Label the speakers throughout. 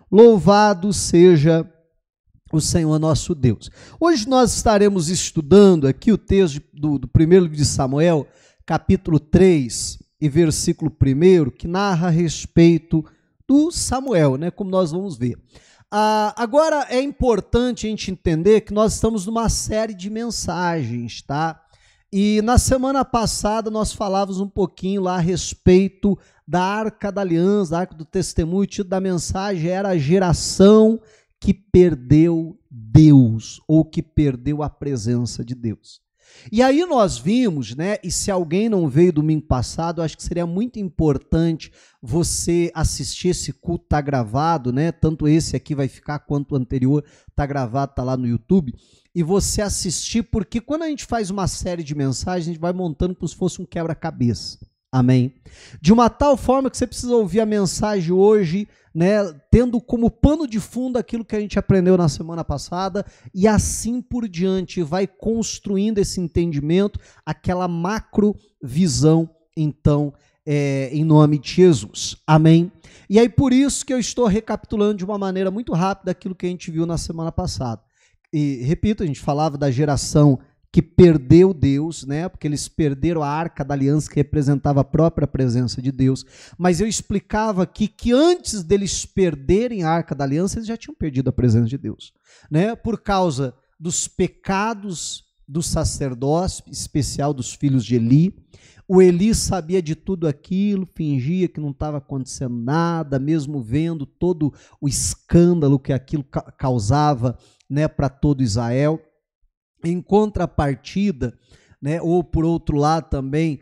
Speaker 1: Louvado seja o Senhor nosso Deus. Hoje nós estaremos estudando aqui o texto do primeiro livro de Samuel, capítulo 3 e versículo 1, que narra a respeito do Samuel, né, como nós vamos ver. Agora é importante a gente entender que nós estamos numa série de mensagens, tá? E na semana passada nós falávamos um pouquinho lá a respeito da Arca da Aliança, da Arca do Testemunho. O título da mensagem era a geração que perdeu Deus, ou que perdeu a presença de Deus. E aí nós vimos, né, e se alguém não veio domingo passado, eu acho que seria muito importante você assistir esse culto, tá gravado, né, tanto esse aqui vai ficar quanto o anterior, tá gravado, tá lá no YouTube, e você assistir, porque quando a gente faz uma série de mensagens, a gente vai montando como se fosse um quebra-cabeça, amém? De uma tal forma que você precisa ouvir a mensagem hoje, né, tendo como pano de fundo aquilo que a gente aprendeu na semana passada, e assim por diante, vai construindo esse entendimento, aquela macro visão, então, em nome de Jesus, amém? E aí por isso que eu estou recapitulando de uma maneira muito rápida aquilo que a gente viu na semana passada. E repito, a gente falava da geração que perdeu Deus, né? Porque eles perderam a Arca da Aliança, que representava a própria presença de Deus. Mas eu explicava aqui que antes deles perderem a Arca da Aliança, eles já tinham perdido a presença de Deus, né? Por causa dos pecados do sacerdócio, especial dos filhos de Eli. O Eli sabia de tudo aquilo, fingia que não estava acontecendo nada, mesmo vendo todo o escândalo que aquilo causava, né, para todo Israel. Em contrapartida, né, ou por outro lado também,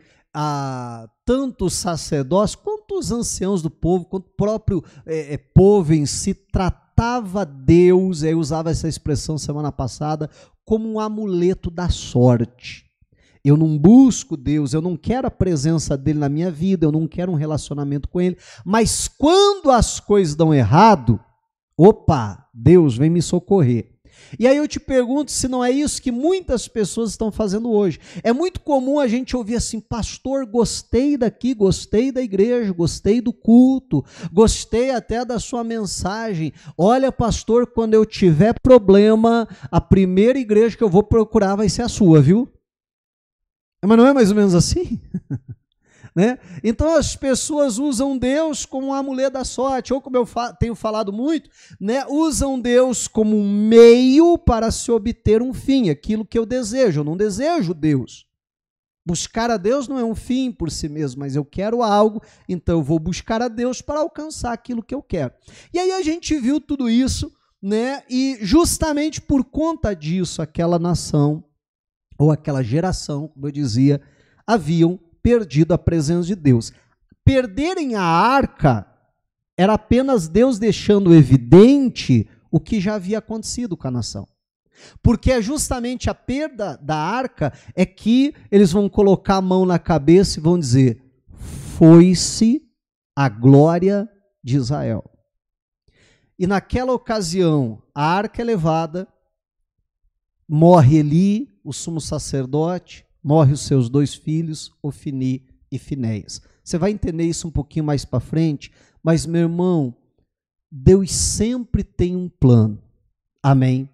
Speaker 1: tanto o sacerdócio quanto os anciãos do povo, quanto o próprio povo em si, tratava Deus, eu usava essa expressão semana passada, como um amuleto da sorte. Eu não busco Deus, eu não quero a presença dele na minha vida, eu não quero um relacionamento com ele, mas quando as coisas dão errado, opa, Deus vem me socorrer. E aí eu te pergunto se não é isso que muitas pessoas estão fazendo hoje. É muito comum a gente ouvir assim: pastor, gostei daqui, gostei da igreja, gostei do culto, gostei até da sua mensagem. Olha, pastor, quando eu tiver problema, a primeira igreja que eu vou procurar vai ser a sua, viu? Mas não é mais ou menos assim? Né? Então as pessoas usam Deus como um amuleto da sorte, ou como eu tenho falado muito, né? Usam Deus como um meio para se obter um fim, aquilo que eu desejo. Eu não desejo Deus. Buscar a Deus não é um fim por si mesmo, mas eu quero algo, então eu vou buscar a Deus para alcançar aquilo que eu quero. E aí a gente viu tudo isso, né? E justamente por conta disso, aquela nação, ou aquela geração, como eu dizia, haviam perdido a presença de Deus. Perderem a arca era apenas Deus deixando evidente o que já havia acontecido com a nação. Porque é justamente a perda da arca é que eles vão colocar a mão na cabeça e vão dizer: foi-se a glória de Israel. E naquela ocasião, a arca é levada, morre Eli, o sumo sacerdote, morre os seus 2 filhos, Ofni e Finéias. Você vai entender isso um pouquinho mais para frente, mas, meu irmão, Deus sempre tem um plano. Amém?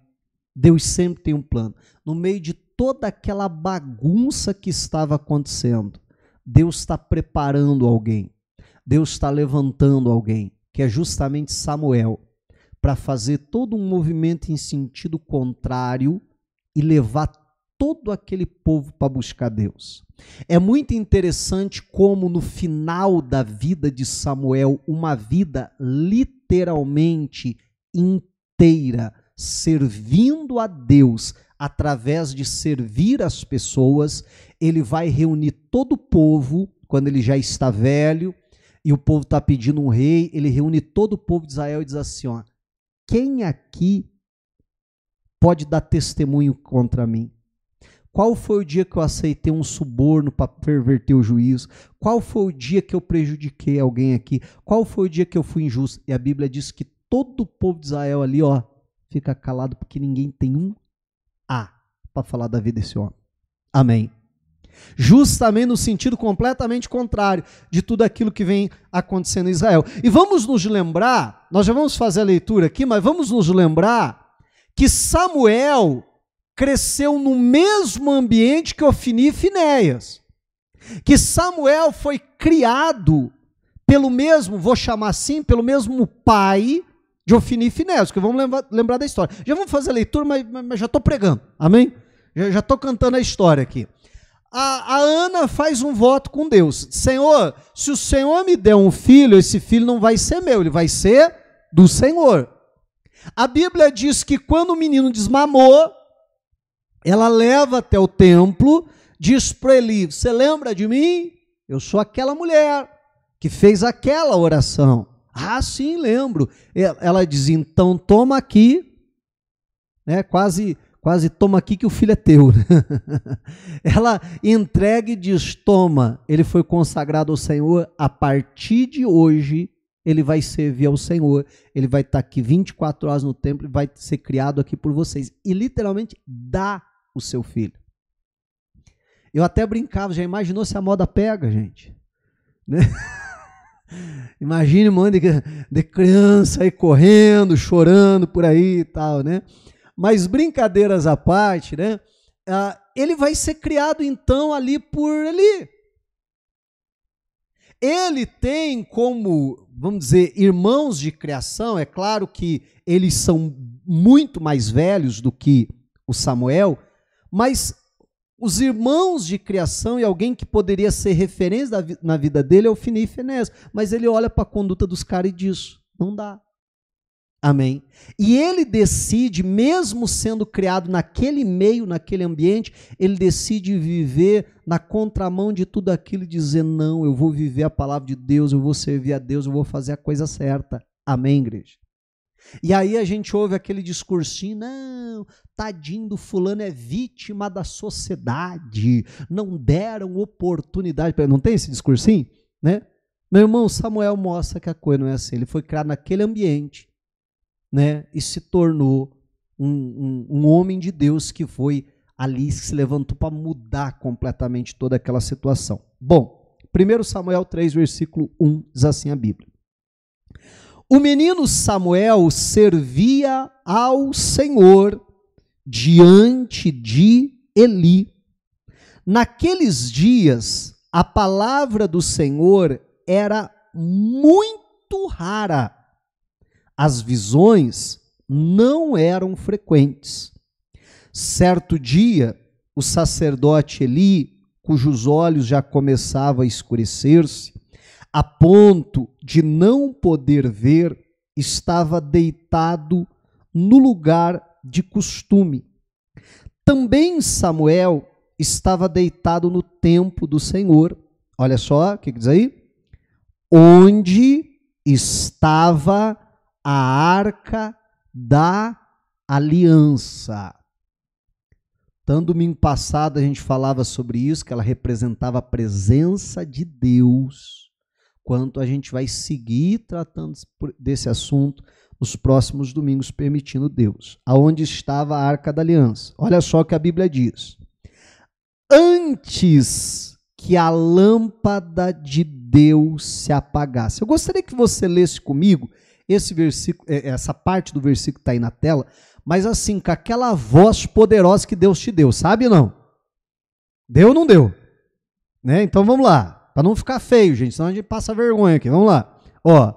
Speaker 1: Deus sempre tem um plano. No meio de toda aquela bagunça que estava acontecendo, Deus está preparando alguém. Deus está levantando alguém, que é justamente Samuel, para fazer todo um movimento em sentido contrário e levar todo aquele povo para buscar Deus. É muito interessante como no final da vida de Samuel, uma vida literalmente inteira, servindo a Deus, através de servir as pessoas, ele vai reunir todo o povo, quando ele já está velho, e o povo está pedindo um rei, ele reúne todo o povo de Israel e diz assim, ó: quem aqui pode dar testemunho contra mim? Qual foi o dia que eu aceitei um suborno para perverter o juízo? Qual foi o dia que eu prejudiquei alguém aqui? Qual foi o dia que eu fui injusto? E a Bíblia diz que todo o povo de Israel ali, ó, fica calado porque ninguém tem um A para falar da vida desse homem. Amém. justamente no sentido completamente contrário de tudo aquilo que vem acontecendo em Israel. E vamos nos lembrar, nós já vamos fazer a leitura aqui, mas vamos nos lembrar que Samuel cresceu no mesmo ambiente que Ofni e Finéias, que Samuel foi criado pelo mesmo, vou chamar assim, pelo mesmo pai de Ofni e Finéias, que vamos lembrar da história. Já vamos fazer a leitura, mas já estou pregando, amém? Já estou cantando a história aqui. A Ana faz um voto com Deus. Senhor, se o Senhor me der um filho, esse filho não vai ser meu, ele vai ser do Senhor. A Bíblia diz que quando o menino desmamou, ela leva até o templo, diz para Eli, você lembra de mim? Eu sou aquela mulher que fez aquela oração. Ah, sim, lembro. Ela diz, então toma aqui, né, quase toma aqui que o filho é teu. Ela entrega e diz, toma, ele foi consagrado ao Senhor, a partir de hoje ele vai servir ao Senhor, ele vai estar aqui 24 horas no templo e vai ser criado aqui por vocês. E literalmente dá o seu filho. Eu até brincava, já imaginou se a moda pega, gente? Né? Imagine um monte de criança aí correndo, chorando por aí e tal, né? Mas brincadeiras à parte, né? Ele vai ser criado então ali por Eli. Ele tem como, vamos dizer, irmãos de criação, é claro que eles são muito mais velhos do que o Samuel, mas os irmãos de criação e alguém que poderia ser referência na vida dele é o Ofni e Finéias, mas ele olha para a conduta dos caras e diz, não dá. Amém? E ele decide, mesmo sendo criado naquele meio, naquele ambiente, ele decide viver na contramão de tudo aquilo e dizer, não, eu vou viver a palavra de Deus, eu vou servir a Deus, eu vou fazer a coisa certa. Amém, igreja? E aí a gente ouve aquele discursinho, não, tadinho do fulano é vítima da sociedade, não deram oportunidade. Não tem esse discursinho? Né? Meu irmão, Samuel mostra que a coisa não é assim, ele foi criado naquele ambiente, né, e se tornou um homem de Deus que foi ali, se levantou para mudar completamente toda aquela situação. Bom, 1 Samuel 3, versículo 1, diz assim a Bíblia. O menino Samuel servia ao Senhor diante de Eli. Naqueles dias, a palavra do Senhor era muito rara. As visões não eram frequentes. Certo dia, o sacerdote Eli, cujos olhos já começavam a escurecer-se, a ponto de não poder ver, estava deitado no lugar de costume. Também Samuel estava deitado no templo do Senhor. Olha só, o que diz aí? Onde estava a arca da aliança. Tanto domingo passado a gente falava sobre isso, que ela representava a presença de Deus, quanto a gente vai seguir tratando desse assunto nos próximos domingos, permitindo Deus. Aonde estava a arca da aliança? Olha só o que a Bíblia diz. Antes que a lâmpada de Deus se apagasse. Eu gostaria que você lesse comigo esse versículo, essa parte do versículo que está aí na tela, mas assim, com aquela voz poderosa que Deus te deu, sabe ou não? Deu ou não deu? Né? Então vamos lá. Para não ficar feio, gente, senão a gente passa vergonha aqui. Vamos lá. Ó,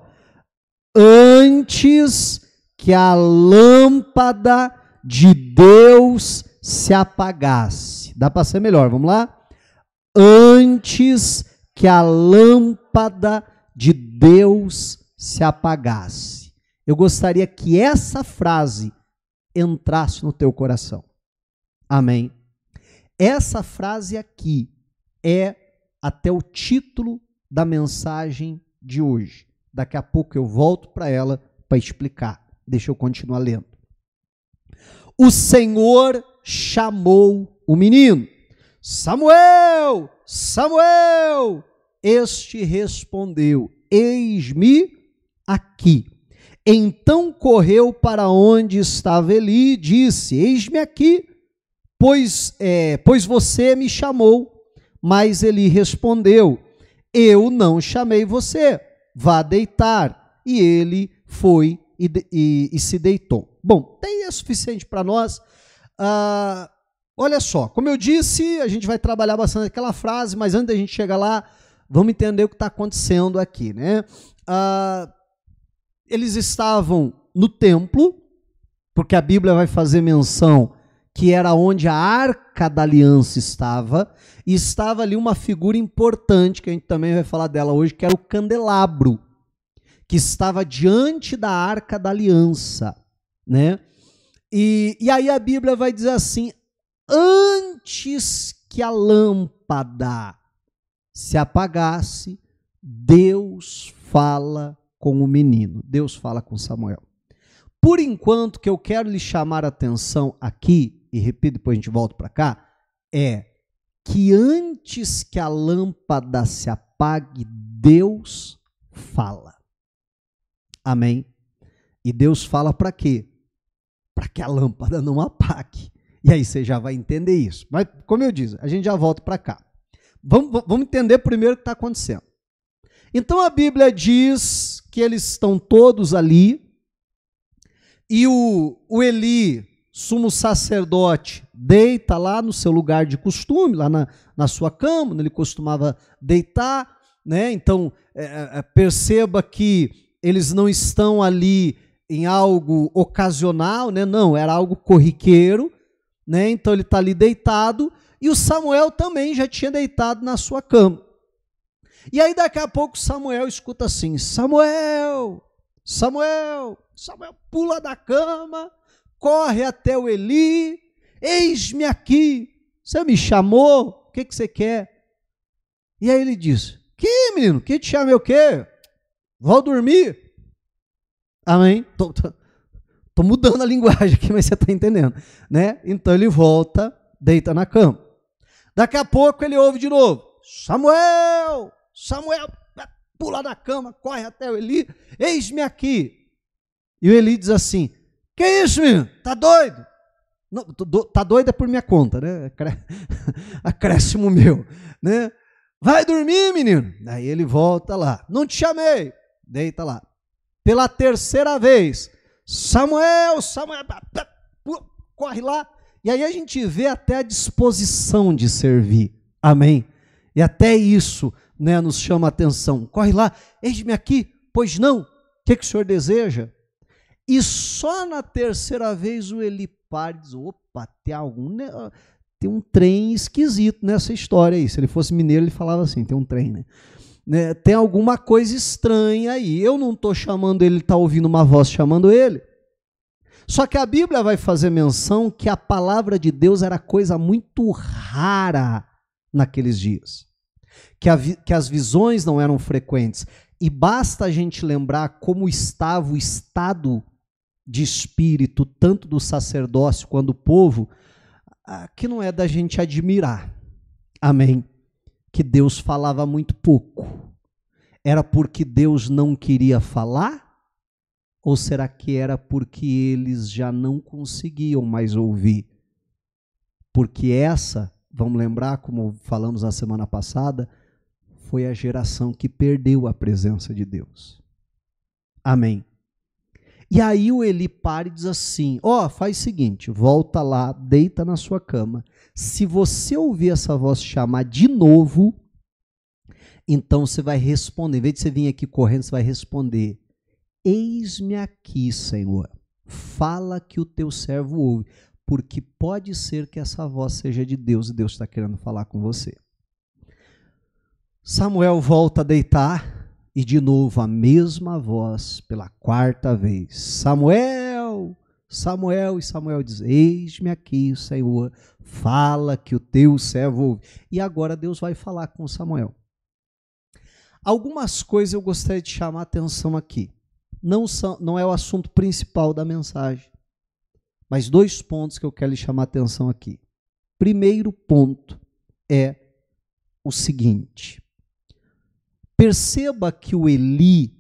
Speaker 1: antes que a lâmpada de Deus se apagasse. Dá para ser melhor, vamos lá? Antes que a lâmpada de Deus se apagasse. Eu gostaria que essa frase entrasse no teu coração. Amém? Essa frase aqui é até o título da mensagem de hoje. Daqui a pouco eu volto para ela para explicar. Deixa eu continuar lendo. O Senhor chamou o menino. Samuel, Samuel. Este respondeu, eis-me aqui. Então correu para onde estava Eli e disse, eis-me aqui, pois você me chamou. Mas Eli respondeu: eu não chamei você, vá deitar. E ele foi e se deitou. Bom, tem é suficiente para nós. Olha só, como eu disse, a gente vai trabalhar bastante aquela frase, mas antes da gente chegar lá, vamos entender o que está acontecendo aqui, né? Eles estavam no templo, porque a Bíblia vai fazer menção que era onde a Arca da Aliança estava, e estava ali uma figura importante, que a gente também vai falar dela hoje, que era o candelabro, que estava diante da Arca da Aliança, né? E aí a Bíblia vai dizer assim: antes que a lâmpada se apagasse, Deus fala com o menino, Deus fala com Samuel. Por enquanto, que eu quero lhe chamar a atenção aqui, e repito, depois a gente volta para cá, é que antes que a lâmpada se apague, Deus fala. Amém? E Deus fala para quê? Para que a lâmpada não apague. E aí você já vai entender isso. Mas, como eu disse, a gente já volta para cá. Vamos entender primeiro o que está acontecendo. Então a Bíblia diz que eles estão todos ali, e o Eli, sumo sacerdote, deita lá no seu lugar de costume, lá na sua cama, onde ele costumava deitar, né? Então perceba que eles não estão ali em algo ocasional, né? Não, era algo corriqueiro, né? Então ele está ali deitado, e o Samuel também já tinha deitado na sua cama. E aí daqui a pouco Samuel escuta assim: Samuel, Samuel. Samuel pula da cama, corre até o Eli: eis-me aqui, você me chamou, o que você quer? E aí ele diz: que menino, que te chamei o quê? Vou dormir. Amém? Tô mudando a linguagem aqui, mas você está entendendo, né? Então ele volta, deita na cama. Daqui a pouco ele ouve de novo: Samuel, Samuel, pula da cama, corre até o Eli: eis-me aqui. E o Eli diz assim: que isso, menino? Tá doido? Não, tá doido é por minha conta, né? Acréscimo meu, né? Vai dormir, menino. Aí ele volta lá: não te chamei. Deita lá. Pela terceira vez: Samuel, Samuel, corre lá. E aí a gente vê até a disposição de servir. Amém? E até isso, né, nos chama a atenção. Corre lá: eis-me aqui, pois não. O que o senhor deseja? E só na terceira vez o Eli para e diz: opa, tem um trem esquisito nessa história aí. Se ele fosse mineiro, ele falava assim: tem um trem, né? Tem alguma coisa estranha aí. Eu não estou chamando ele, ele está ouvindo uma voz chamando ele. Só que a Bíblia vai fazer menção que a palavra de Deus era coisa muito rara naqueles dias. Que as visões não eram frequentes. E basta a gente lembrar como estava o estado de espírito, tanto do sacerdócio quanto do povo, que não é da gente admirar. Amém? Que Deus falava muito pouco. Era porque Deus não queria falar? Ou será que era porque eles já não conseguiam mais ouvir? Porque essa, vamos lembrar, como falamos na semana passada, foi a geração que perdeu a presença de Deus. Amém? E aí o Eli para e diz assim: faz o seguinte, volta lá, deita na sua cama. Se você ouvir essa voz chamar de novo, então você vai responder. Em vez de você vir aqui correndo, você vai responder: eis-me aqui, Senhor. Fala que o teu servo ouve. Porque pode ser que essa voz seja de Deus e Deus está querendo falar com você. Samuel volta a deitar. E de novo a mesma voz pela quarta vez: Samuel, Samuel. E Samuel diz: eis-me aqui, Senhor, fala que o teu servo ouve. E agora Deus vai falar com Samuel. Algumas coisas eu gostaria de chamar a atenção aqui. Não é o assunto principal da mensagem, mas 2 pontos que eu quero lhe chamar a atenção aqui. Primeiro ponto é o seguinte: perceba que o Eli,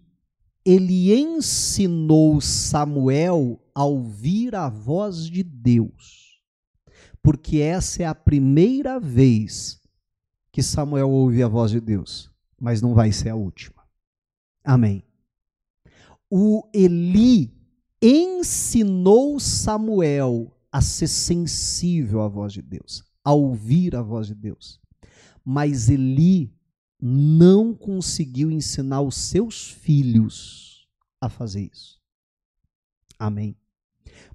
Speaker 1: ele ensinou Samuel a ouvir a voz de Deus, porque essa é a primeira vez que Samuel ouve a voz de Deus, mas não vai ser a última. Amém. O Eli ensinou Samuel a ser sensível à voz de Deus, a ouvir a voz de Deus. Mas Eli não conseguiu ensinar os seus filhos a fazer isso. Amém.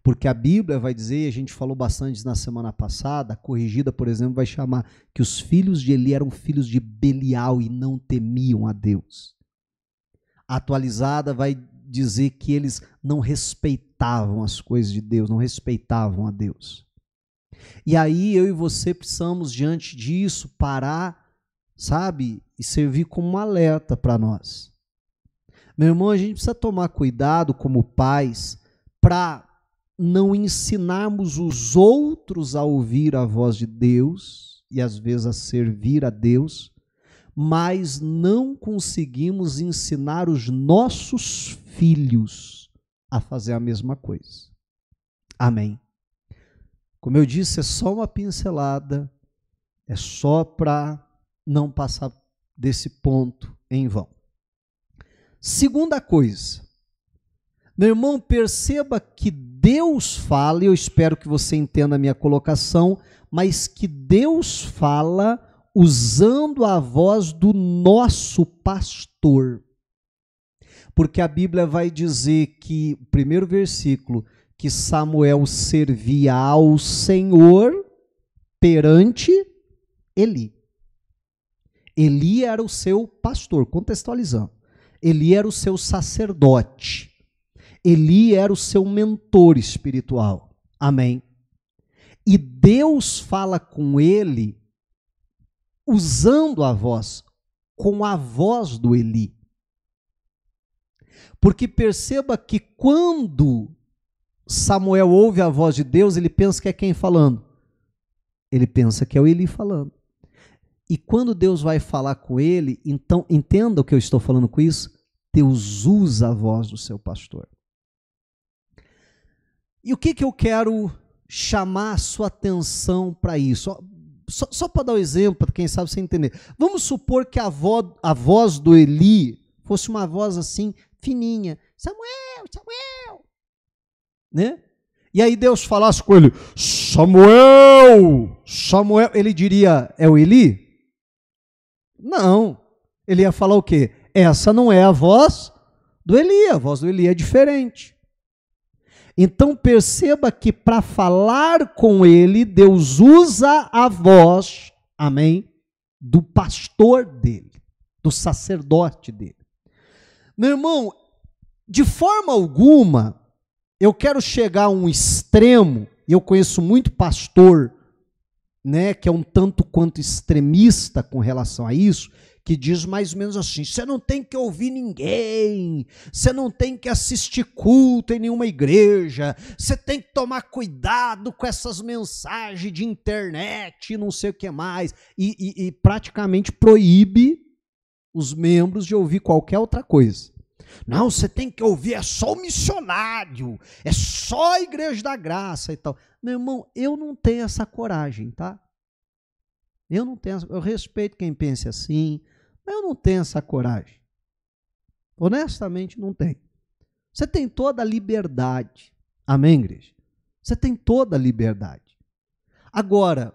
Speaker 1: Porque a Bíblia vai dizer, a gente falou bastante na semana passada, a corrigida, por exemplo, vai chamar que os filhos de Eli eram filhos de Belial e não temiam a Deus. A atualizada vai dizer que eles não respeitavam as coisas de Deus, não respeitavam a Deus. E aí eu e você precisamos, diante disso, parar, sabe, e servir como um alerta para nós. Meu irmão, a gente precisa tomar cuidado como pais para não ensinarmos os outros a ouvir a voz de Deus e às vezes a servir a Deus, mas não conseguimos ensinar os nossos filhos a fazer a mesma coisa. Amém. Como eu disse, é só uma pincelada, é só para não passar desse ponto em vão. Segunda coisa, meu irmão, perceba que Deus fala, e eu espero que você entenda a minha colocação, mas que Deus fala usando a voz do nosso pastor. Porque a Bíblia vai dizer que, o primeiro versículo, que Samuel servia ao Senhor perante Eli. Eli era o seu pastor, contextualizando. Eli era o seu sacerdote. Eli era o seu mentor espiritual. Amém? E Deus fala com ele usando a voz, com a voz do Eli. Porque perceba que quando Samuel ouve a voz de Deus, ele pensa que é quem falando? Ele pensa que é o Eli falando. E quando Deus vai falar com ele, então, entenda o que eu estou falando com isso, Deus usa a voz do seu pastor. E o que eu quero chamar a sua atenção para isso? Só para dar um exemplo, para quem sabe você entender. Vamos supor que a voz do Eli fosse uma voz assim, fininha. Samuel, Samuel. Né? E aí Deus falasse com ele, Samuel, Samuel. Ele diria, é o Eli? Não. Ele ia falar o quê? Essa não é a voz do Eli, a voz do Eli é diferente. Então perceba que para falar com ele, Deus usa a voz, amém, do pastor dele, do sacerdote dele. Meu irmão, de forma alguma, eu quero chegar a um extremo, e eu conheço muito pastor, né, que é um tanto quanto extremista com relação a isso, que diz mais ou menos assim, você não tem que ouvir ninguém, você não tem que assistir culto em nenhuma igreja, você tem que tomar cuidado com essas mensagens de internet e não sei o que mais, e praticamente proíbe os membros de ouvir qualquer outra coisa. Não, você tem que ouvir, é só o missionário, é só a igreja da graça e tal. Meu irmão, eu não tenho essa coragem, tá? Eu respeito quem pense assim, mas eu não tenho essa coragem. Honestamente, não tenho. Você tem toda a liberdade. Amém, igreja? Você tem toda a liberdade. Agora,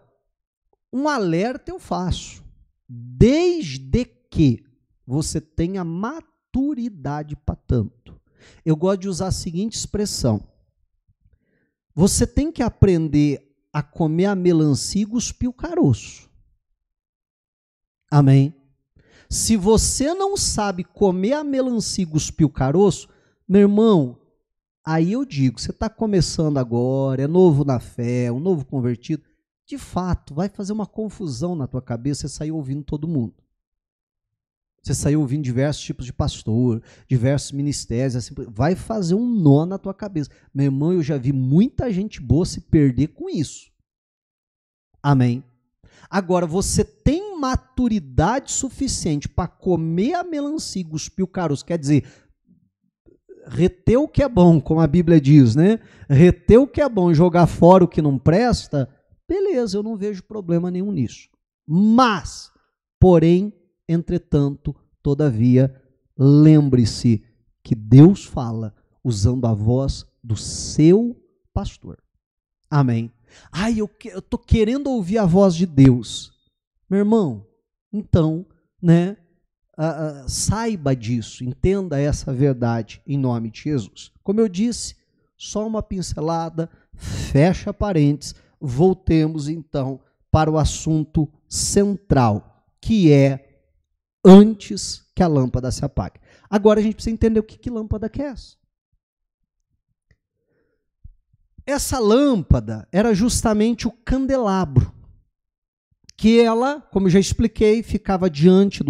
Speaker 1: um alerta eu faço. Desde que você tenha maturidade para tanto. Eu gosto de usar a seguinte expressão. Você tem que aprender a comer a melancia e cuspir o caroço. Amém? Se você não sabe comer a melancia e cuspir o caroço, meu irmão, aí eu digo, você está começando agora, é novo na fé, um novo convertido, de fato, vai fazer uma confusão na tua cabeça, você sair ouvindo todo mundo. Você sair ouvindo diversos tipos de pastor, diversos ministérios, assim, vai fazer um nó na tua cabeça. Meu irmão, eu já vi muita gente boa se perder com isso. Amém? Agora, você tem maturidade suficiente para comer a melancia e cuspir o caroço, quer dizer, reter o que é bom, como a Bíblia diz, né? Reter o que é bom e jogar fora o que não presta, beleza, eu não vejo problema nenhum nisso. Mas, Porém, entretanto, todavia, lembre-se que Deus fala usando a voz do seu pastor. Amém. Ai, eu estou querendo ouvir a voz de Deus. Meu irmão, então, né, saiba disso, entenda essa verdade em nome de Jesus. Como eu disse, só uma pincelada, fecha parênteses, voltemos então para o assunto central, que é antes que a lâmpada se apague. Agora a gente precisa entender o que lâmpada que é essa. Essa lâmpada era justamente o candelabro, que ela, como eu já expliquei, ficava diante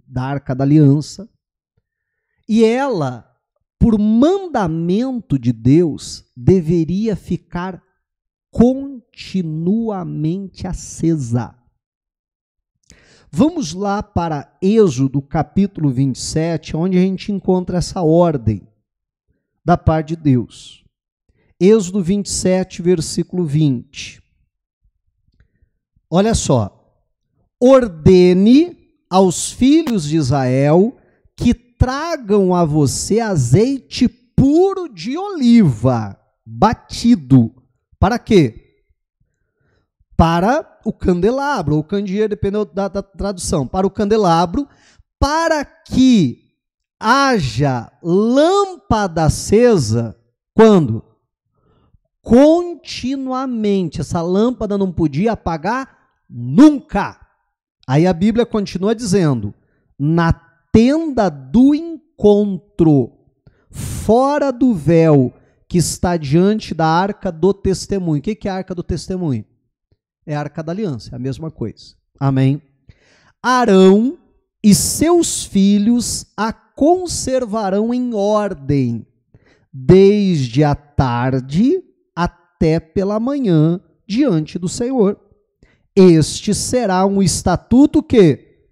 Speaker 1: da Arca da Aliança, e ela, por mandamento de Deus, deveria ficar continuamente acesa. Vamos lá para Êxodo, capítulo 27, onde a gente encontra essa ordem da parte de Deus. Êxodo 27, versículo 20. Olha só. Ordene aos filhos de Israel que tragam a você azeite puro de oliva, batido. Para quê? Para o candelabro, ou candeeiro, dependendo da tradução. Para o candelabro, para que haja lâmpada acesa, quando? Continuamente. Essa lâmpada não podia apagar nunca. Aí a Bíblia continua dizendo, na tenda do encontro, fora do véu, que está diante da arca do testemunho. O que é a arca do testemunho? É a arca da aliança, é a mesma coisa. Amém? Arão e seus filhos a conservarão em ordem, desde a tarde até pela manhã, diante do Senhor. Este será um estatuto que?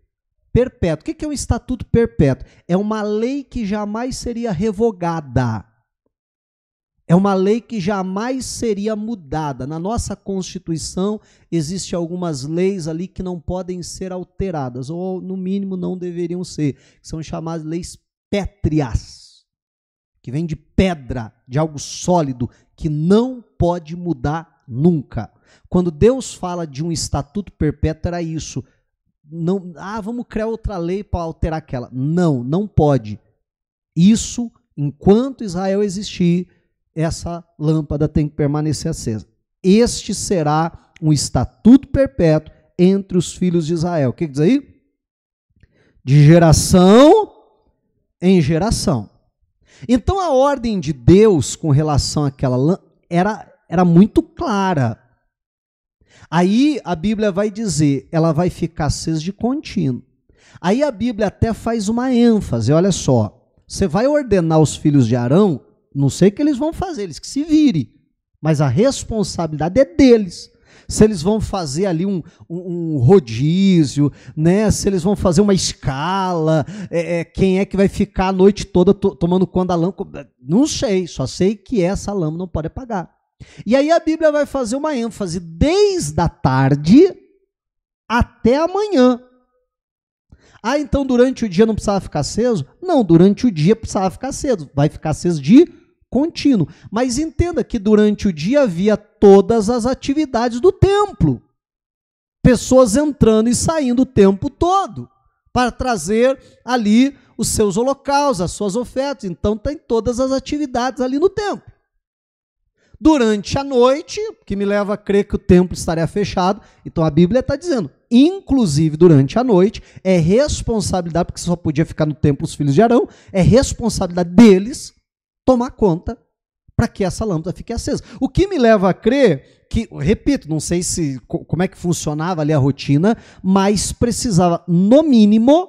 Speaker 1: Perpétuo. O que é um estatuto perpétuo? É uma lei que jamais seria revogada. É uma lei que jamais seria mudada. Na nossa Constituição, existem algumas leis ali que não podem ser alteradas, ou no mínimo não deveriam ser, que são chamadas leis pétreas, que vem de pedra, de algo sólido, que não pode mudar nunca. Quando Deus fala de um estatuto perpétuo, era isso. Não, vamos criar outra lei para alterar aquela. Não, não pode. Isso, enquanto Israel existir, essa lâmpada tem que permanecer acesa. Este será um estatuto perpétuo entre os filhos de Israel. O que diz aí? De geração em geração. Então a ordem de Deus com relação àquela lâmpada era muito clara. Aí a Bíblia vai dizer, ela vai ficar acesa de contínuo. Aí a Bíblia até faz uma ênfase, olha só. Você vai ordenar os filhos de Arão, não sei o que eles vão fazer, eles que se virem, mas a responsabilidade é deles. Se eles vão fazer ali um rodízio, né? Se eles vão fazer uma escala, quem é que vai ficar a noite toda tomando conta da lâmpada, não sei, só sei que essa lâmpada não pode apagar. E aí a Bíblia vai fazer uma ênfase desde a tarde até amanhã. Então durante o dia não precisava ficar aceso? Não, durante o dia precisava ficar aceso, vai ficar aceso de contínuo. Mas entenda que durante o dia havia todas as atividades do templo. Pessoas entrando e saindo o tempo todo para trazer ali os seus holocaustos, as suas ofertas. Então tem todas as atividades ali no templo. Durante a noite, que me leva a crer que o templo estaria fechado, então a Bíblia está dizendo, inclusive durante a noite, é responsabilidade, porque só podia ficar no templo os filhos de Arão, é responsabilidade deles tomar conta para que essa lâmpada fique acesa. O que me leva a crer que, repito, não sei como é que funcionava ali a rotina, mas precisava, no mínimo,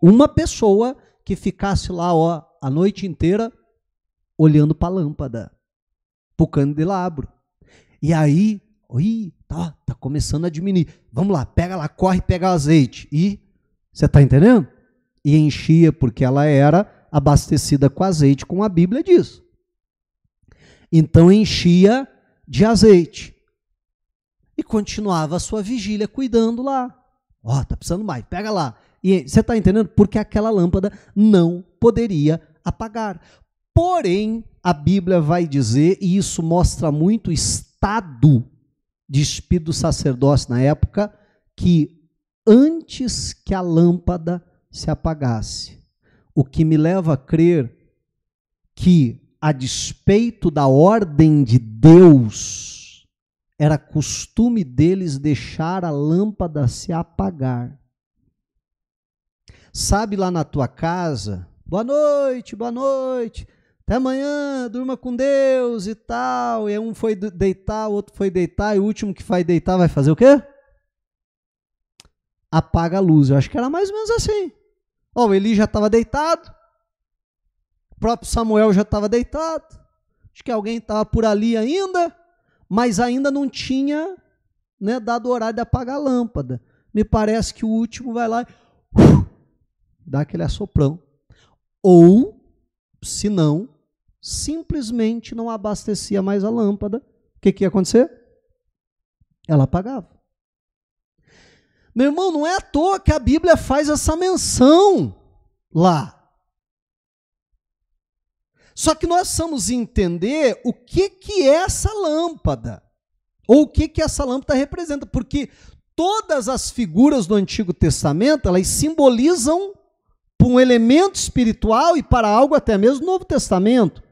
Speaker 1: uma pessoa que ficasse lá a noite inteira olhando para a lâmpada, para o candelabro. E aí, tá começando a diminuir. Vamos lá, pega lá, corre pegar o azeite. E, você está entendendo? E enchia, porque ela era abastecida com azeite, como a Bíblia diz. Então enchia de azeite. e continuava a sua vigília cuidando lá. Ó, tá precisando mais, pega lá. E você está entendendo? Porque aquela lâmpada não poderia apagar. Porém, a Bíblia vai dizer, e isso mostra muito o estado de espírito do sacerdócio na época, que antes que a lâmpada se apagasse, o que me leva a crer que, a despeito da ordem de Deus, era costume deles deixar a lâmpada se apagar. Sabe, lá na tua casa, boa noite, até amanhã, durma com Deus e tal, e um foi deitar, o outro foi deitar, e o último que vai deitar vai fazer o quê? Apaga a luz. Eu acho que era mais ou menos assim. Ó, o Eli já estava deitado, o próprio Samuel já estava deitado, acho que alguém estava por ali ainda, mas ainda não tinha, né, dado o horário de apagar a lâmpada. Me parece que o último vai lá e dá aquele assoprão. Ou, se não, simplesmente não abastecia mais a lâmpada. O que ia acontecer? Ela apagava. Meu irmão, não é à toa que a Bíblia faz essa menção lá. Só que nós precisamos entender o que é essa lâmpada, ou o que essa lâmpada representa, porque todas as figuras do Antigo Testamento, elas simbolizam para um elemento espiritual e para algo até mesmo no Novo Testamento.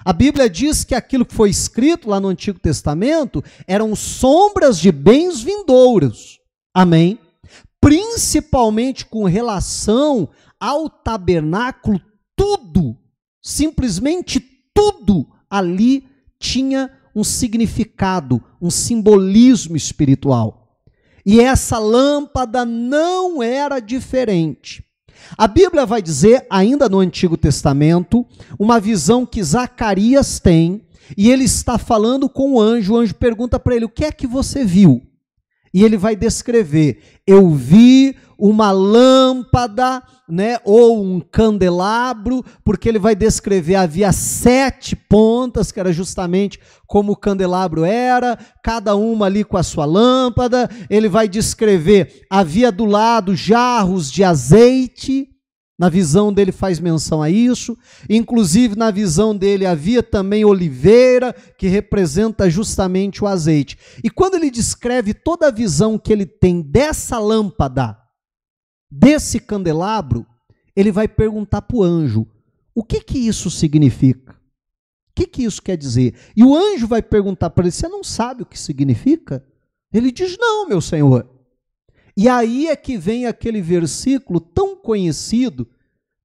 Speaker 1: A Bíblia diz que aquilo que foi escrito lá no Antigo Testamento eram sombras de bens vindouros. Amém? Principalmente com relação ao tabernáculo, tudo, simplesmente tudo ali tinha um significado, um simbolismo espiritual. E essa lâmpada não era diferente. A Bíblia vai dizer, ainda no Antigo Testamento, uma visão que Zacarias tem, e ele está falando com o anjo pergunta para ele, o que é que você viu? E ele vai descrever, eu vi uma lâmpada, né, ou um candelabro, porque ele vai descrever, havia 7 pontas, que era justamente como o candelabro era, cada uma ali com a sua lâmpada. Ele vai descrever, havia do lado jarros de azeite, na visão dele faz menção a isso, inclusive na visão dele havia também oliveira, que representa justamente o azeite. E quando ele descreve toda a visão que ele tem dessa lâmpada, desse candelabro, ele vai perguntar para o anjo, o que isso significa? O que isso quer dizer? E o anjo vai perguntar para ele, você não sabe o que significa? Ele diz, não, meu senhor. E aí é que vem aquele versículo tão conhecido,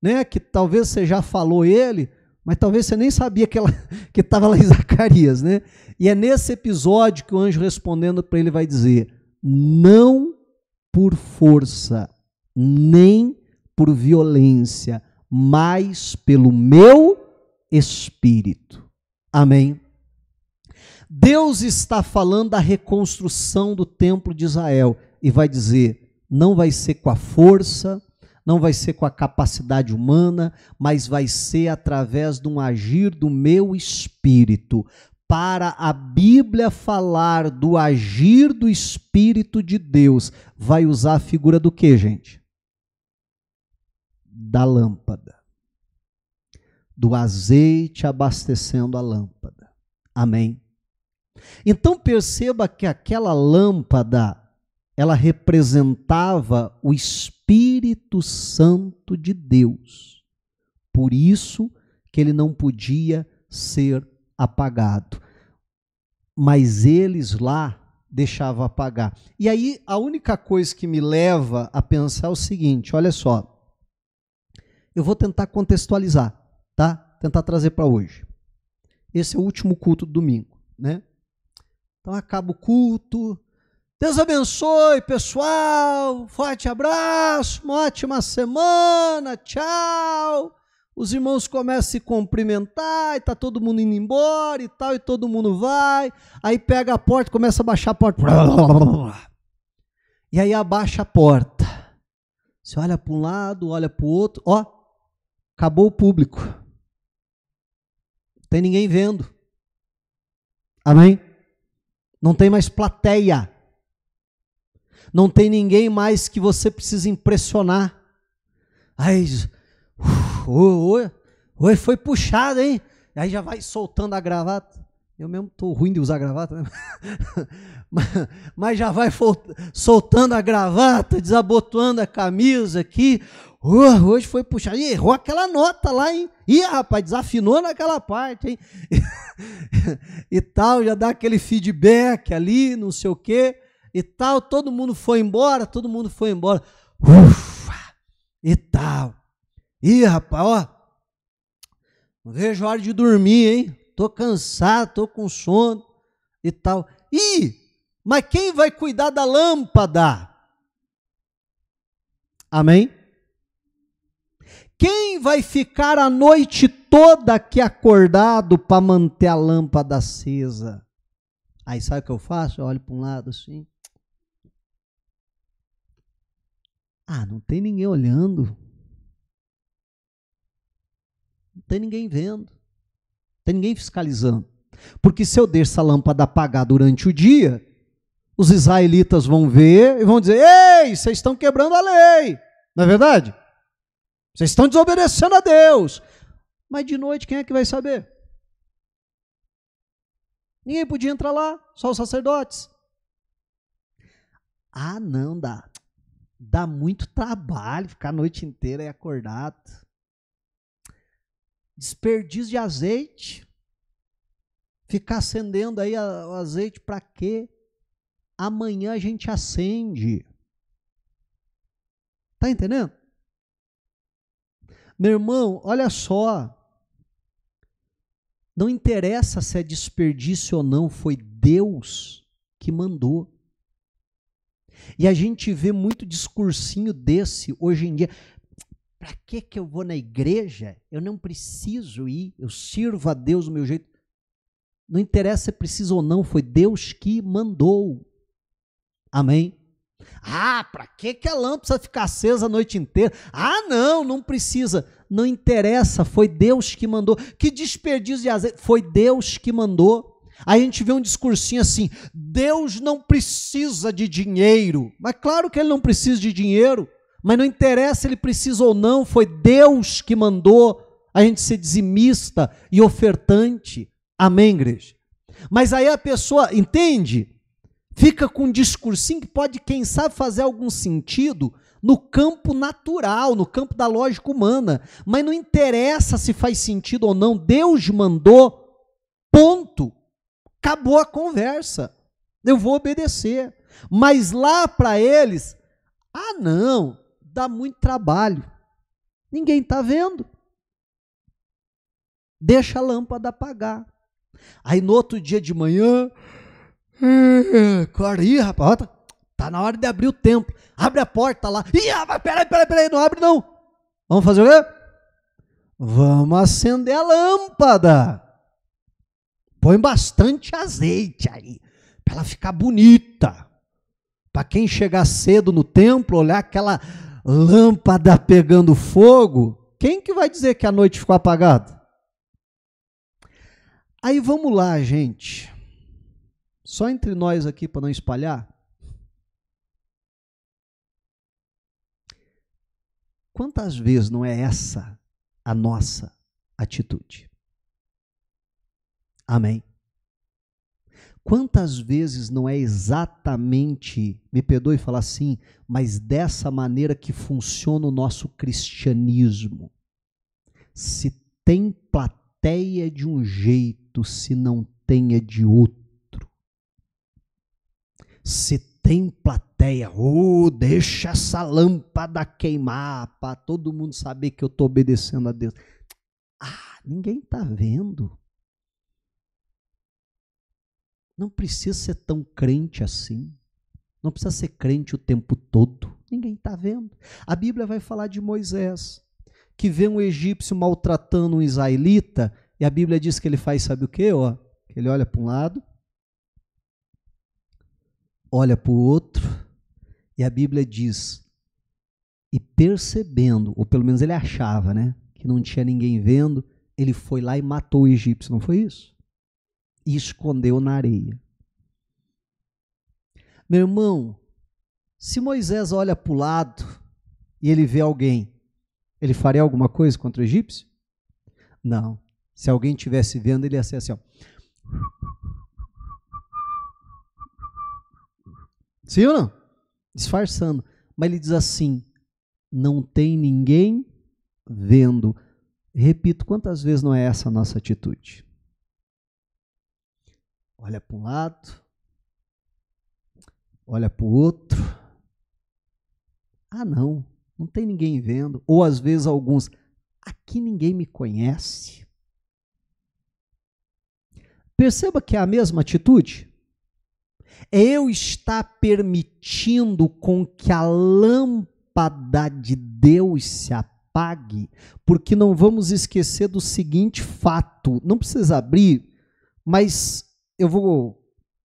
Speaker 1: né, que talvez você já falou ele, mas talvez você nem sabia que estava lá em Zacarias, né? E é nesse episódio que o anjo respondendo para ele vai dizer, não por força, nem por violência, mas pelo meu Espírito. Amém? Deus está falando da reconstrução do templo de Israel e vai dizer, não vai ser com a força, não vai ser com a capacidade humana, mas vai ser através de um agir do meu Espírito. Para a Bíblia falar do agir do Espírito de Deus, vai usar a figura do quê, gente? Da lâmpada. Do azeite abastecendo a lâmpada. Amém? Então perceba que aquela lâmpada, ela representava o Espírito Santo de Deus. Por isso que ele não podia ser apagado. Mas eles lá deixavam apagar. E aí a única coisa que me leva a pensar é o seguinte, olha só. Eu vou tentar contextualizar, tá? Tentar trazer para hoje. Esse é o último culto do domingo, né? Então acaba o culto. Deus abençoe, pessoal. Forte abraço, uma ótima semana. Tchau. Os irmãos começam a se cumprimentar, e está todo mundo indo embora e tal, e todo mundo vai. Aí pega a porta, começa a baixar a porta. E aí abaixa a porta. Você olha para um lado, olha para o outro. Ó, acabou o público. Não tem ninguém vendo. Amém? Não tem mais plateia. Não tem ninguém mais que você precisa impressionar. Aí, oi, foi puxado, hein? Aí já vai soltando a gravata. Eu mesmo estou ruim de usar gravata, né? mas já vai soltando a gravata, desabotoando a camisa aqui. Hoje foi puxado. Ih, errou aquela nota lá, hein? Ih, rapaz, desafinou naquela parte, hein? E tal, já dá aquele feedback ali, não sei o quê. E tal, todo mundo foi embora. Ufa, e tal. Ih, rapaz, ó. Não vejo a hora de dormir, hein? Tô cansado, tô com sono e tal. Ih, mas quem vai cuidar da lâmpada? Amém? Quem vai ficar a noite toda aqui acordado para manter a lâmpada acesa? Aí sabe o que eu faço? Eu olho para um lado assim. Não tem ninguém olhando. Não tem ninguém vendo. Não tem ninguém fiscalizando. Porque se eu deixo essa lâmpada apagar durante o dia, os israelitas vão ver e vão dizer: ei, vocês estão quebrando a lei. Não é verdade? Vocês estão desobedecendo a Deus. Mas de noite quem é que vai saber? Ninguém podia entrar lá, só os sacerdotes. Não dá. Dá muito trabalho ficar a noite inteira aí acordado. Desperdício de azeite. Ficar acendendo aí o azeite para quê? Amanhã a gente acende. Tá entendendo? Meu irmão, olha só. Não interessa se é desperdício ou não, foi Deus que mandou. E a gente vê muito discursinho desse hoje em dia. Para que eu vou na igreja? Eu não preciso ir, eu sirvo a Deus do meu jeito. Não interessa se é preciso ou não, foi Deus que mandou. Amém? Para que a lâmpada precisa ficar acesa a noite inteira? Não precisa. Não interessa, foi Deus que mandou. Que desperdício de azeite, foi Deus que mandou. Aí a gente vê um discursinho assim: Deus não precisa de dinheiro. Mas claro que ele não precisa de dinheiro. Mas não interessa se ele precisa ou não, foi Deus que mandou a gente ser dizimista e ofertante. Amém, igreja? Mas aí a pessoa, entende? Fica com um discursinho que pode, quem sabe, fazer algum sentido no campo natural, no campo da lógica humana. Mas não interessa se faz sentido ou não, Deus mandou, ponto. Acabou a conversa. Eu vou obedecer. Mas lá para eles, não, dá muito trabalho. Ninguém está vendo. Deixa a lâmpada apagar. Aí no outro dia de manhã, acorda aí, rapaz, tá na hora de abrir o templo. Abre a porta lá. Rapaz, peraí, não abre não. Vamos fazer o quê? Vamos acender a lâmpada. Põe bastante azeite aí, para ela ficar bonita. Para quem chegar cedo no templo, olhar aquela lâmpada pegando fogo, quem que vai dizer que a noite ficou apagada? Aí vamos lá, gente. Só entre nós aqui, para não espalhar. Quantas vezes não é essa a nossa atitude? Amém? Quantas vezes não é exatamente, me perdoe falar assim, mas dessa maneira que funciona o nosso cristianismo? Se tem plateia de um jeito, se não tem é de outro. Se tem plateia, deixa essa lâmpada queimar, para todo mundo saber que eu estou obedecendo a Deus. Ninguém está vendo. Não precisa ser tão crente assim. Não precisa ser crente o tempo todo. Ninguém está vendo. A Bíblia vai falar de Moisés, que vê um egípcio maltratando um israelita, e a Bíblia diz que ele faz, sabe o quê? Ele olha para um lado, olha para o outro, e a Bíblia diz, e percebendo, ou pelo menos ele achava, né, que não tinha ninguém vendo, ele foi lá e matou o egípcio, não foi isso? E escondeu na areia. Meu irmão, Se Moisés olha para o lado e ele vê alguém, ele faria alguma coisa contra o egípcio? Não. Se alguém estivesse vendo, ele ia ser assim, ó. Sim ou não? Disfarçando. Mas ele diz assim, não tem ninguém vendo. Repito, quantas vezes não é essa a nossa atitude? Olha para um lado, olha para o outro. Ah, não tem ninguém vendo. Ou às vezes alguns, aqui ninguém me conhece. Perceba que é a mesma atitude. É eu estar permitindo com que a lâmpada de Deus se apague, porque não vamos esquecer do seguinte fato, não precisa abrir, mas eu vou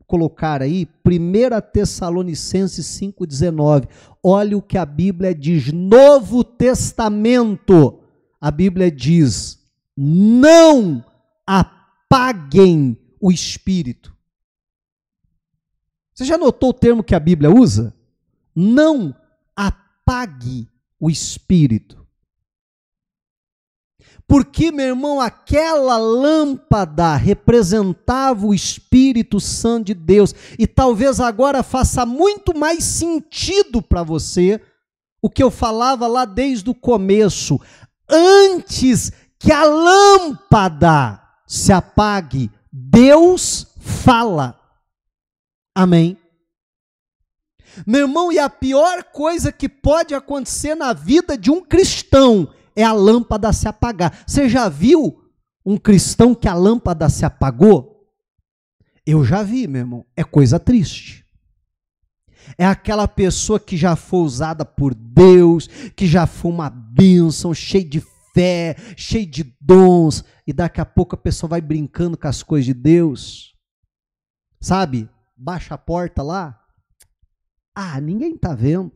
Speaker 1: colocar aí 1 Tessalonicenses 5,19. Olha o que a Bíblia diz, Novo Testamento. A Bíblia diz, não apaguem o Espírito. Você já notou o termo que a Bíblia usa? Não apague o Espírito. Porque, meu irmão, aquela lâmpada representava o Espírito Santo de Deus. E talvez agora faça muito mais sentido para você o que eu falava lá desde o começo. Antes que a lâmpada se apague, Deus fala. Amém? Meu irmão, e a pior coisa que pode acontecer na vida de um cristão é a lâmpada se apagar. Você já viu um cristão que a lâmpada se apagou? Eu já vi, meu irmão. É coisa triste. É aquela pessoa que já foi usada por Deus, que já foi uma bênção, cheia de fé, cheia de dons, e daqui a pouco a pessoa vai brincando com as coisas de Deus. Sabe? Baixa a porta lá. Ah, ninguém está vendo.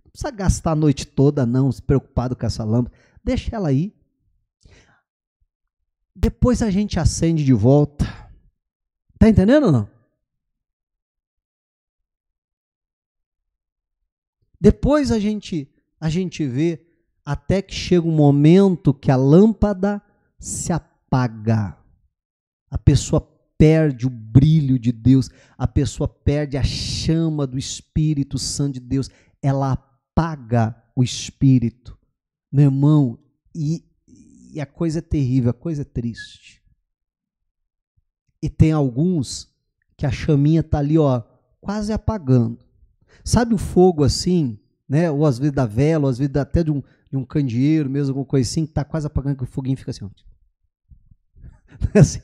Speaker 1: Não precisa gastar a noite toda, não, se preocupado com essa lâmpada. Deixa ela aí. Depois a gente acende de volta. Está entendendo ou não? Depois a gente vê até que chega um momento que a lâmpada se apaga. A pessoa perde o brilho de Deus, a pessoa perde a chama do Espírito Santo de Deus, ela apaga o Espírito. Meu irmão, e a coisa é terrível, a coisa é triste. E tem alguns que a chaminha está ali, ó, quase apagando. Sabe o fogo assim, né? Ou às vezes da vela, ou às vezes até de um candeeiro, mesmo alguma coisa assim, que está quase apagando, que o foguinho fica assim, ó. Assim,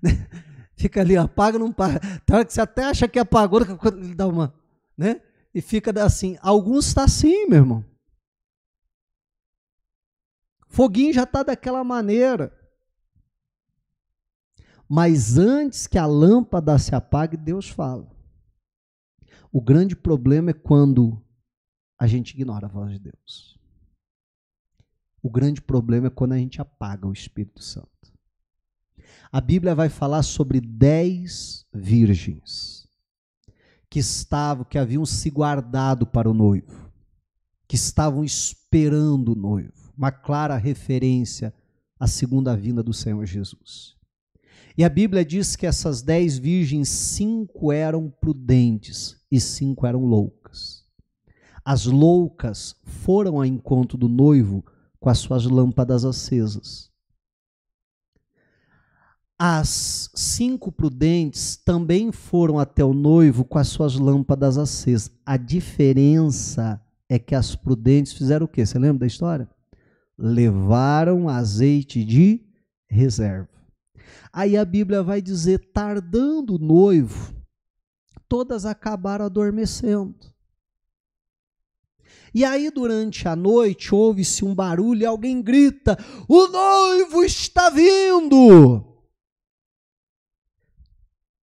Speaker 1: né? Fica ali, apaga, não apaga. Tem hora que você até acha que apagou, ele dá uma, né? E fica assim. Alguns está assim, meu irmão. Foguinho já está daquela maneira. Mas antes que a lâmpada se apague, Deus fala. O grande problema é quando a gente ignora a voz de Deus. O grande problema é quando a gente apaga o Espírito Santo. A Bíblia vai falar sobre 10 virgens que haviam se guardado para o noivo, que estavam esperando o noivo. Uma clara referência à segunda vinda do Senhor Jesus. E a Bíblia diz que essas 10 virgens, 5 eram prudentes e 5 eram loucas. As loucas foram ao encontro do noivo com as suas lâmpadas acesas. As 5 prudentes também foram até o noivo com as suas lâmpadas acesas. A diferença é que as prudentes fizeram o quê? Você lembra da história? Levaram azeite de reserva. Aí a Bíblia vai dizer, tardando o noivo, todas acabaram adormecendo. E aí durante a noite ouve-se um barulho e alguém grita, o noivo está vindo!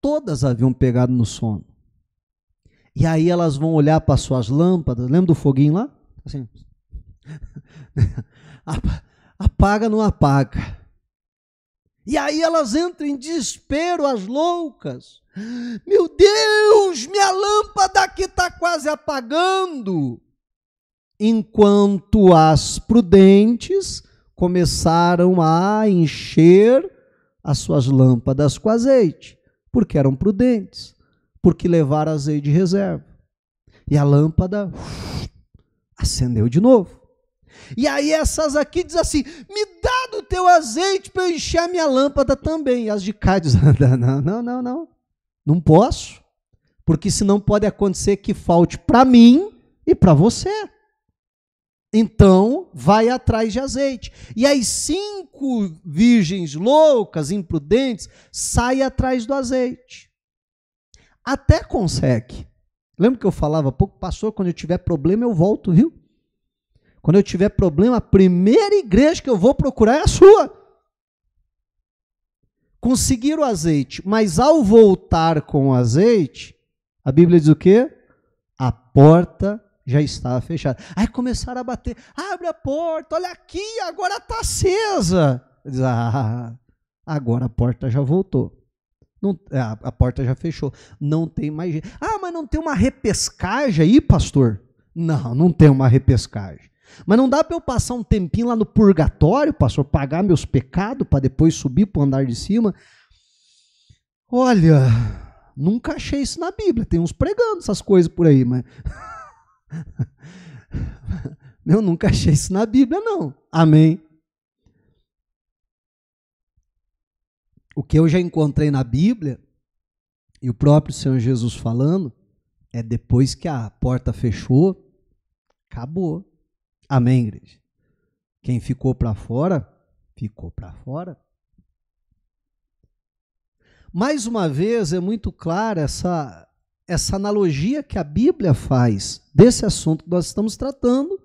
Speaker 1: Todas haviam pegado no sono. E aí elas vão olhar para suas lâmpadas, lembra do foguinho lá? Assim, apaga, não apaga. E aí elas entram em desespero, as loucas. Meu Deus, minha lâmpada aqui está quase apagando. Enquanto as prudentes começaram a encher as suas lâmpadas com azeite, porque eram prudentes, porque levaram azeite de reserva. E a lâmpada acendeu de novo. E aí essas aqui dizem assim, me dá do teu azeite para eu encher a minha lâmpada também. E as de cá dizem, não posso, porque senão pode acontecer que falte para mim e para você. Então, vai atrás de azeite. E as 5 virgens loucas, imprudentes, saem atrás do azeite. Até consegue. Lembra que eu falava há pouco, pastor, quando eu tiver problema eu volto, viu? Quando eu tiver problema, a primeira igreja que eu vou procurar é a sua. Conseguiram o azeite, mas ao voltar com o azeite, a Bíblia diz o quê? A porta já estava fechada. Aí começaram a bater, abre a porta, olha aqui, agora está acesa. Diz, agora a porta já voltou. Não, a porta já fechou. Não tem mais jeito. Mas não tem uma repescagem aí, pastor? Não tem uma repescagem. Mas não dá para eu passar um tempinho lá no purgatório, pastor, pagar meus pecados para depois subir para o andar de cima? Olha, nunca achei isso na Bíblia. Tem uns pregando essas coisas por aí, mas... Eu nunca achei isso na Bíblia, não. Amém. O que eu já encontrei na Bíblia, e o próprio Senhor Jesus falando, é depois que a porta fechou, acabou. Amém, igreja? Quem ficou para fora, ficou para fora. Mais uma vez, é muito clara essa analogia que a Bíblia faz desse assunto que nós estamos tratando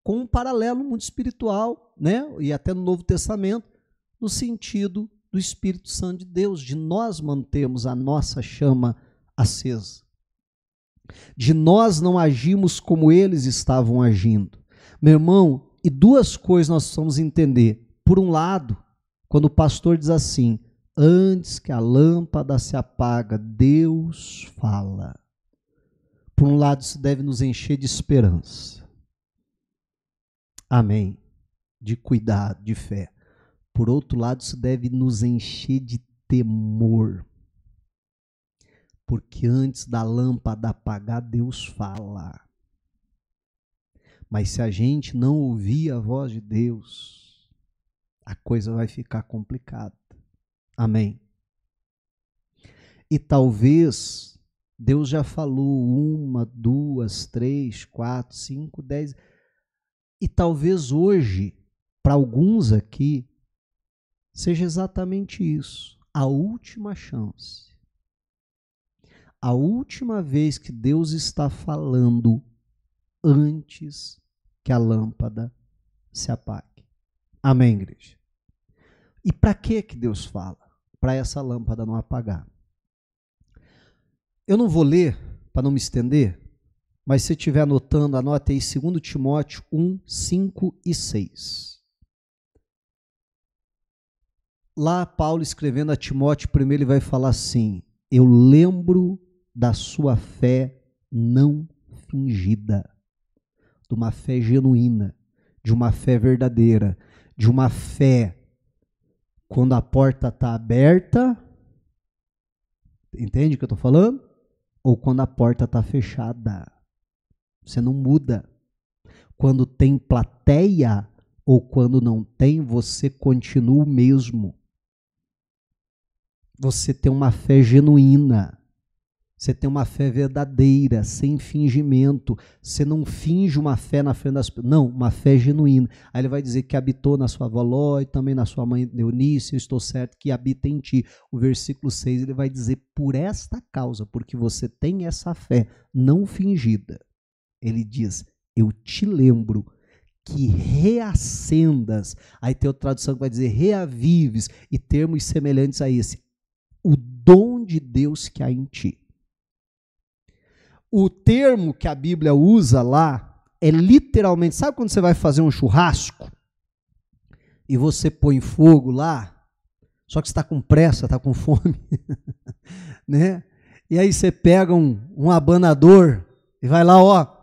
Speaker 1: com um paralelo muito espiritual, né? E até no Novo Testamento, no sentido do Espírito Santo de Deus, de nós mantermos a nossa chama acesa, de nós não agirmos como eles estavam agindo. Meu irmão, e 2 coisas nós precisamos entender. Por um lado, quando o pastor diz assim, antes que a lâmpada se apaga, Deus fala. Por um lado, isso deve nos encher de esperança. Amém. De cuidado, de fé. Por outro lado, isso deve nos encher de temor. Porque antes da lâmpada apagar, Deus fala. Mas se a gente não ouvir a voz de Deus, a coisa vai ficar complicada. Amém. E talvez Deus já falou 1, 2, 3, 4, 5, 10. E talvez hoje, para alguns aqui, seja exatamente isso. A última chance. A última vez que Deus está falando antes que a lâmpada se apague. Amém, igreja? E para que Deus fala? Para essa lâmpada não apagar. Eu não vou ler, para não me estender, mas se estiver anotando, anote aí 2 Timóteo 1, 5 e 6. Lá, Paulo escrevendo a Timóteo, primeiro ele vai falar assim, eu lembro da sua fé não fingida, de uma fé genuína, de uma fé verdadeira, de uma fé quando a porta está aberta, entende o que eu estou falando? Ou quando a porta está fechada. Você não muda. Quando tem plateia ou quando não tem, você continua o mesmo. Você tem uma fé genuína. Você tem uma fé verdadeira, sem fingimento. Você não finge uma fé na frente das pessoas. Não, uma fé genuína. Aí ele vai dizer que habitou na sua avó Ló e também na sua mãe Eunice, eu estou certo que habita em ti. O versículo 6 ele vai dizer, por esta causa, porque você tem essa fé não fingida. Ele diz, eu te lembro que reacendas. Aí tem outra tradução que vai dizer reavives e termos semelhantes a esse. O dom de Deus que há em ti. O termo que a Bíblia usa lá é literalmente, sabe quando você vai fazer um churrasco e você põe fogo lá, Só que você está com pressa, está com fome, né? E aí você pega um abanador e vai lá, ó.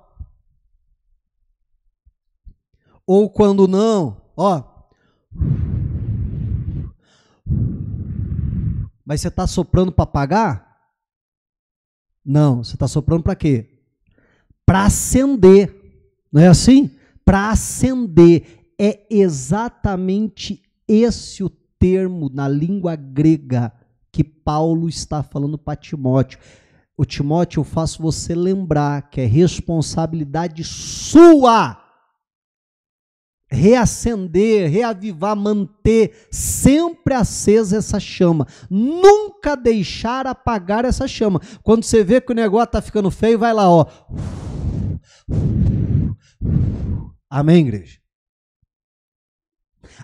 Speaker 1: Ou quando não, ó. Mas você está soprando para apagar? Não, você está soprando para quê? Para acender. Não é assim? Para acender. É exatamente esse o termo na língua grega que Paulo está falando para Timóteo. O Timóteo, eu faço você lembrar que é responsabilidade sua reacender, reavivar, manter sempre acesa essa chama. Nunca deixar apagar essa chama. Quando você vê que o negócio está ficando feio, vai lá, ó. Amém, igreja?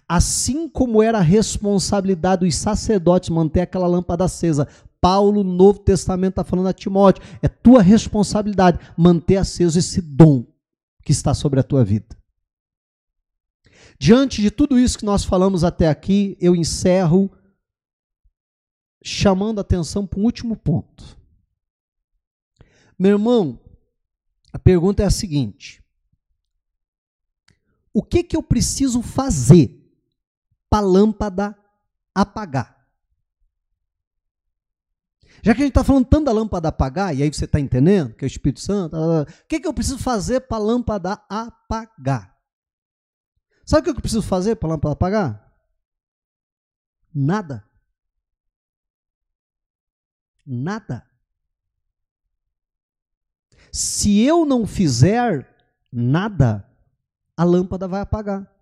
Speaker 1: Assim como era a responsabilidade dos sacerdotes manter aquela lâmpada acesa, Paulo, no Novo Testamento, está falando a Timóteo, é tua responsabilidade manter aceso esse dom que está sobre a tua vida. Diante de tudo isso que nós falamos até aqui, eu encerro chamando a atenção para um último ponto. Meu irmão, a pergunta é a seguinte: o que eu preciso fazer para a lâmpada apagar? Já que a gente está falando tanto da lâmpada apagar, e aí você está entendendo que é o Espírito Santo, o que eu preciso fazer para a lâmpada apagar? Sabe o que eu preciso fazer para a lâmpada apagar? Nada. Nada. Se eu não fizer nada, a lâmpada vai apagar.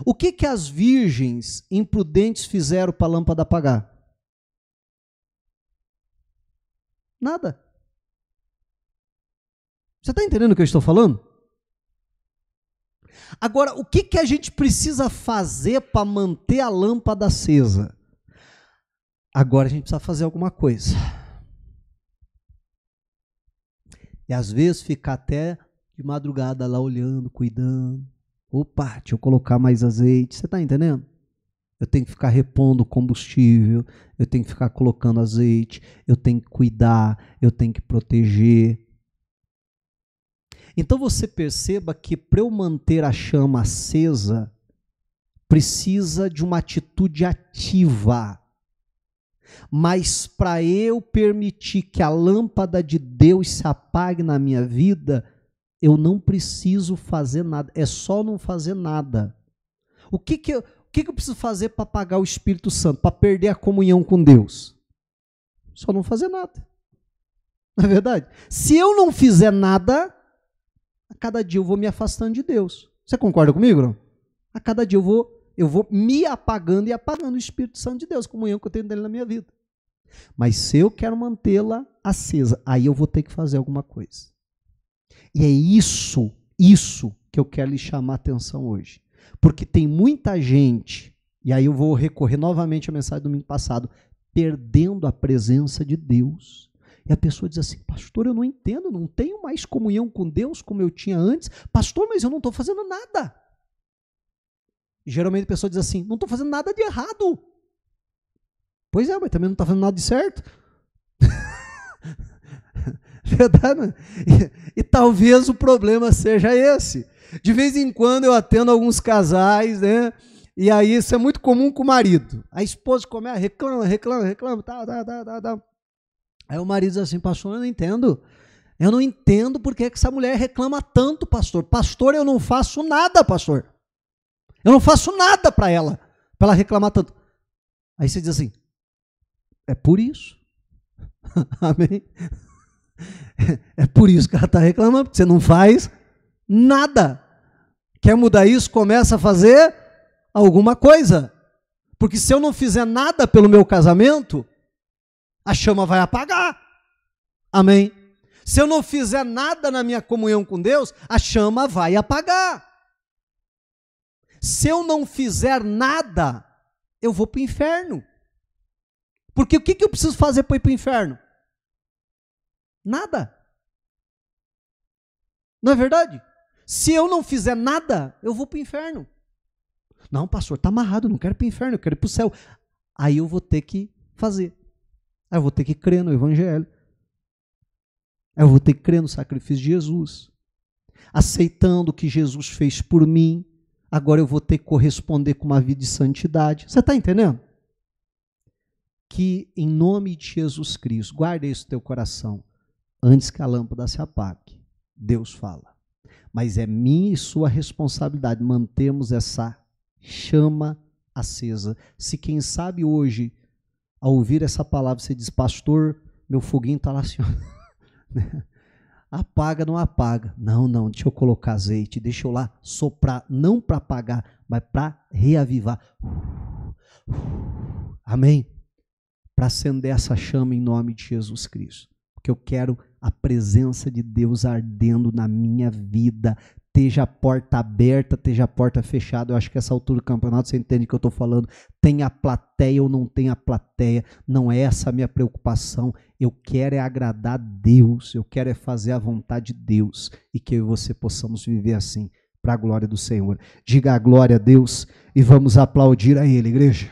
Speaker 1: O que as virgens imprudentes fizeram para a lâmpada apagar? Nada. Você está entendendo o que eu estou falando? Agora, o que a gente precisa fazer para manter a lâmpada acesa? Agora a gente precisa fazer alguma coisa. E às vezes ficar até de madrugada lá olhando, cuidando. Opa, deixa eu colocar mais azeite. Você está entendendo? Eu tenho que ficar repondo combustível, eu tenho que ficar colocando azeite, eu tenho que cuidar, eu tenho que proteger. Então você perceba que para eu manter a chama acesa, precisa de uma atitude ativa. Mas para eu permitir que a lâmpada de Deus se apague na minha vida, eu não preciso fazer nada, é só não fazer nada. O que eu preciso fazer para apagar o Espírito Santo, para perder a comunhão com Deus? Só não fazer nada. Não é verdade? Se eu não fizer nada, a cada dia eu vou me afastando de Deus. Você concorda comigo, não? A cada dia eu vou me apagando e apagando o Espírito Santo de Deus, a comunhão que eu tenho dele na minha vida. Mas se eu quero mantê-la acesa, aí eu vou ter que fazer alguma coisa. E é isso que eu quero lhe chamar a atenção hoje. Porque tem muita gente, e aí eu vou recorrer novamente à mensagem do domingo passado, perdendo a presença de Deus. E a pessoa diz assim: pastor, eu não entendo, não tenho mais comunhão com Deus como eu tinha antes. Pastor, mas eu não estou fazendo nada. E geralmente a pessoa diz assim: não estou fazendo nada de errado. Pois é, mas também não está fazendo nada de certo. Verdade? E talvez o problema seja esse. De vez em quando eu atendo alguns casais, né? E aí isso é muito comum com o marido. A esposa começa, reclama, tá. Aí o marido diz assim: pastor, eu não entendo porque que essa mulher reclama tanto, pastor. Pastor, eu não faço nada, pastor. Eu não faço nada para ela reclamar tanto. Aí você diz assim: é por isso. Amém? É por isso que ela está reclamando, porque você não faz nada. Quer mudar isso? Começa a fazer alguma coisa. Porque se eu não fizer nada pelo meu casamento, a chama vai apagar. Amém? Se eu não fizer nada na minha comunhão com Deus, a chama vai apagar. Se eu não fizer nada, eu vou para o inferno. Porque o que eu preciso fazer para ir para o inferno? Nada. Não é verdade? Se eu não fizer nada, eu vou para o inferno. Não, pastor, está amarrado, não quero ir para o inferno, eu quero ir para o céu. Aí eu vou ter que fazer. Aí eu vou ter que crer no Evangelho. Aí eu vou ter que crer no sacrifício de Jesus. Aceitando o que Jesus fez por mim, agora eu vou ter que corresponder com uma vida de santidade. Você está entendendo? Que em nome de Jesus Cristo, guarda isso no teu coração, antes que a lâmpada se apague. Deus fala. Mas é minha e sua responsabilidade mantermos essa chama acesa. Se quem sabe hoje, ao ouvir essa palavra, você diz, pastor, meu foguinho está lá assim, apaga, não apaga. Não, deixa eu colocar azeite, deixa eu lá soprar, não para apagar, mas para reavivar. Amém? Para acender essa chama em nome de Jesus Cristo. Porque eu quero a presença de Deus ardendo na minha vida. Esteja a porta aberta, esteja a porta fechada. Eu acho que essa altura do campeonato, você entende o que eu estou falando. Tem a plateia ou não tem a plateia. Não é essa a minha preocupação. Eu quero é agradar a Deus. Eu quero é fazer a vontade de Deus. E que eu e você possamos viver assim, para a glória do Senhor. Diga a glória a Deus e vamos aplaudir a Ele, igreja.